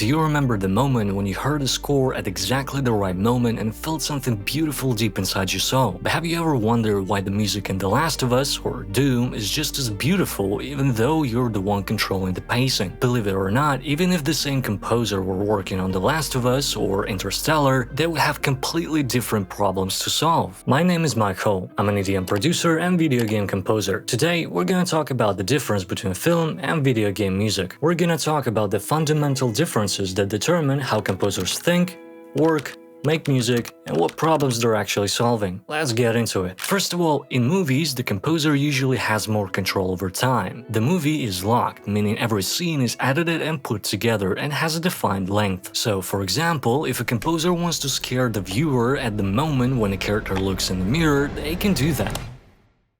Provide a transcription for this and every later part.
Do you remember the moment when you heard a score at exactly the right moment and felt something beautiful deep inside your soul? But have you ever wondered why the music in The Last of Us or Doom is just as beautiful even though you're the one controlling the pacing? Believe it or not, even if the same composer were working on The Last of Us or Interstellar, they would have completely different problems to solve. My name is Mike Hvll. I'm an EDM producer and video game composer. Today, we're gonna talk about the difference between film and video game music. We're gonna talk about the fundamental differences that determine how composers think, work, make music, and what problems they're actually solving. Let's get into it. First of all, in movies, the composer usually has more control over time. The movie is locked, meaning every scene is edited and put together and has a defined length. So, for example, if a composer wants to scare the viewer at the moment when a character looks in the mirror, they can do that.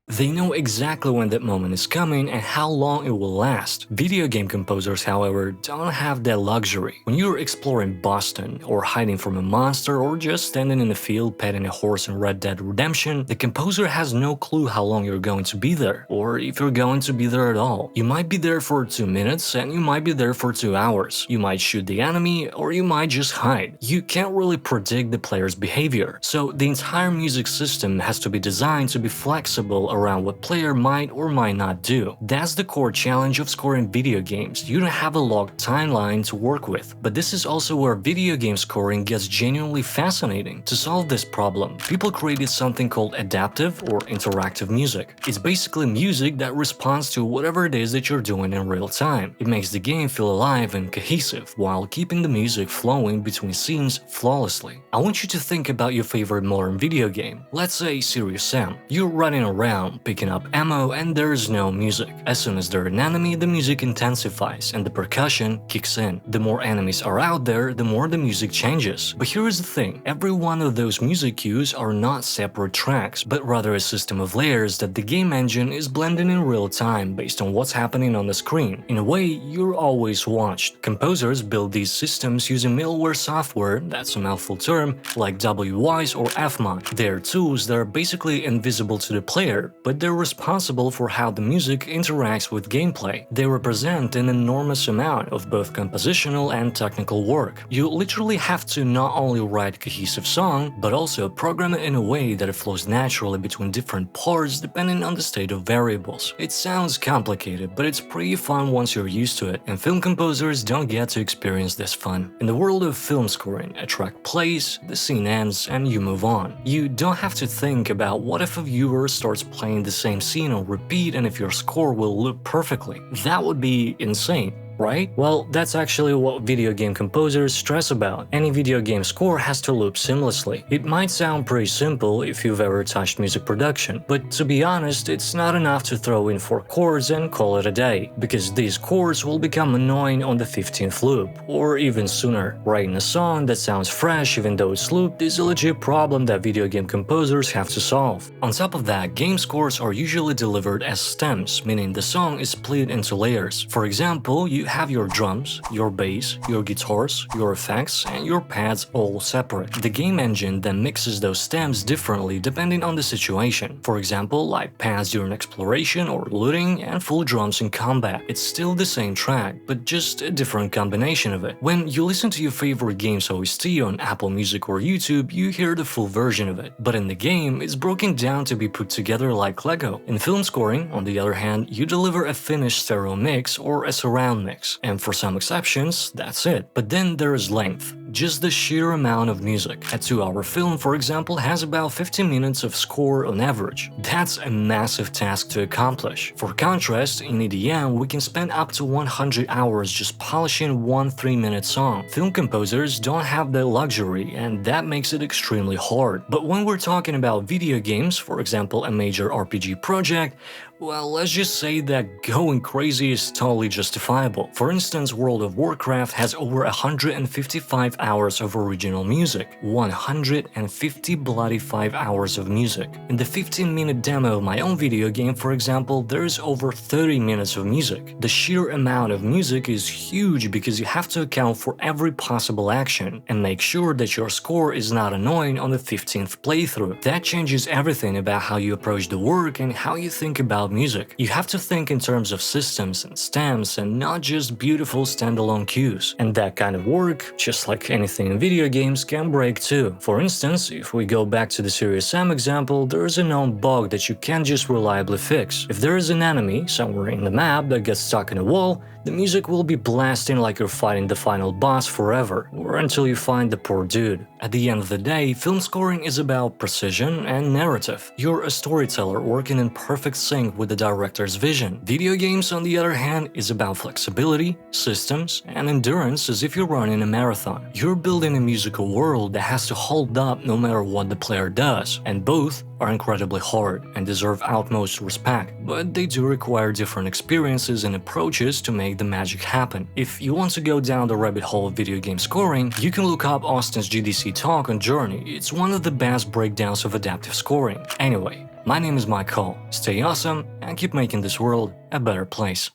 They know exactly when that moment is coming and how long it will last. Video game composers, however, don't have that luxury. When you're exploring Boston, or hiding from a monster, or just standing in a field petting a horse in Red Dead Redemption, the composer has no clue how long you're going to be there, or if you're going to be there at all. You might be there for 2 minutes, and you might be there for 2 hours. You might shoot the enemy, or you might just hide. You can't really predict the player's behavior, so the entire music system has to be designed to be flexible around what player might or might not do. That's the core challenge of scoring video games. You don't have a locked timeline to work with. But this is also where video game scoring gets genuinely fascinating. To solve this problem, people created something called adaptive or interactive music. It's basically music that responds to whatever it is that you're doing in real time. It makes the game feel alive and cohesive while keeping the music flowing between scenes flawlessly. I want you to think about your favorite modern video game. Let's say Serious Sam. You're running around, picking up ammo, and there's no music. As soon as there's an enemy, the music intensifies and the percussion kicks in. The more enemies are out there, the more the music changes. But here's the thing, every one of those music cues are not separate tracks, but rather a system of layers that the game engine is blending in real time based on what's happening on the screen. In a way, you're always watched. Composers build these systems using middleware software, that's a mouthful term, like WWise or Fmod. They're tools that are basically invisible to the player, but they're responsible for how the music interacts with gameplay. They represent an enormous amount of both compositional and technical work. You literally have to not only write a cohesive song, but also program it in a way that it flows naturally between different parts depending on the state of variables. It sounds complicated, but it's pretty fun once you're used to it, and film composers don't get to experience this fun. In the world of film scoring, a track plays, the scene ends, and you move on. You don't have to think about what if a viewer starts playing the same scene on repeat and if your score will loop perfectly. That would be insane, right? Well, that's actually what video game composers stress about. Any video game score has to loop seamlessly. It might sound pretty simple if you've ever touched music production, but to be honest, it's not enough to throw in 4 chords and call it a day, because these chords will become annoying on the 15th loop, or even sooner. Writing a song that sounds fresh even though it's looped is a legit problem that video game composers have to solve. On top of that, game scores are usually delivered as stems, meaning the song is split into layers. For example, you have your drums, your bass, your guitars, your effects, and your pads all separate. The game engine then mixes those stems differently depending on the situation. For example, like pads during exploration or looting and full drums in combat. It's still the same track, but just a different combination of it. When you listen to your favorite game's OST on Apple Music or YouTube, you hear the full version of it. But in the game, it's broken down to be put together like Lego. In film scoring, on the other hand, you deliver a finished stereo mix or a surround mix. And for some exceptions, that's it. But then there is length. Just the sheer amount of music. A 2-hour film, for example, has about 50 minutes of score on average. That's a massive task to accomplish. For contrast, in EDM, we can spend up to 100 hours just polishing one 3-minute song. Film composers don't have that luxury, and that makes it extremely hard. But when we're talking about video games, for example, a major RPG project, well, let's just say that going crazy is totally justifiable. For instance, World of Warcraft has over 155 hours of original music. 150 bloody 5 hours of music. In the 15-minute demo of my own video game, for example, there's over 30 minutes of music. The sheer amount of music is huge because you have to account for every possible action and make sure that your score is not annoying on the 15th playthrough. That changes everything about how you approach the work and how you think about music. You have to think in terms of systems and stems and not just beautiful standalone cues. And that kind of work, just like anything in video games, can break too. For instance, if we go back to the Serious Sam example, there is a known bug that you can't just reliably fix. If there is an enemy somewhere in the map that gets stuck in a wall, the music will be blasting like you're fighting the final boss forever, or until you find the poor dude. At the end of the day, film scoring is about precision and narrative. You're a storyteller working in perfect sync with the director's vision. Video games, on the other hand, is about flexibility, systems, and endurance as if you're running a marathon. You're building a musical world that has to hold up no matter what the player does, and both are incredibly hard and deserve utmost respect, but they do require different experiences and approaches to make the magic happen. If you want to go down the rabbit hole of video game scoring, you can look up Austin's GDC talk on Journey. It's one of the best breakdowns of adaptive scoring. Anyway, my name is Mike Hvll. Stay awesome and keep making this world a better place.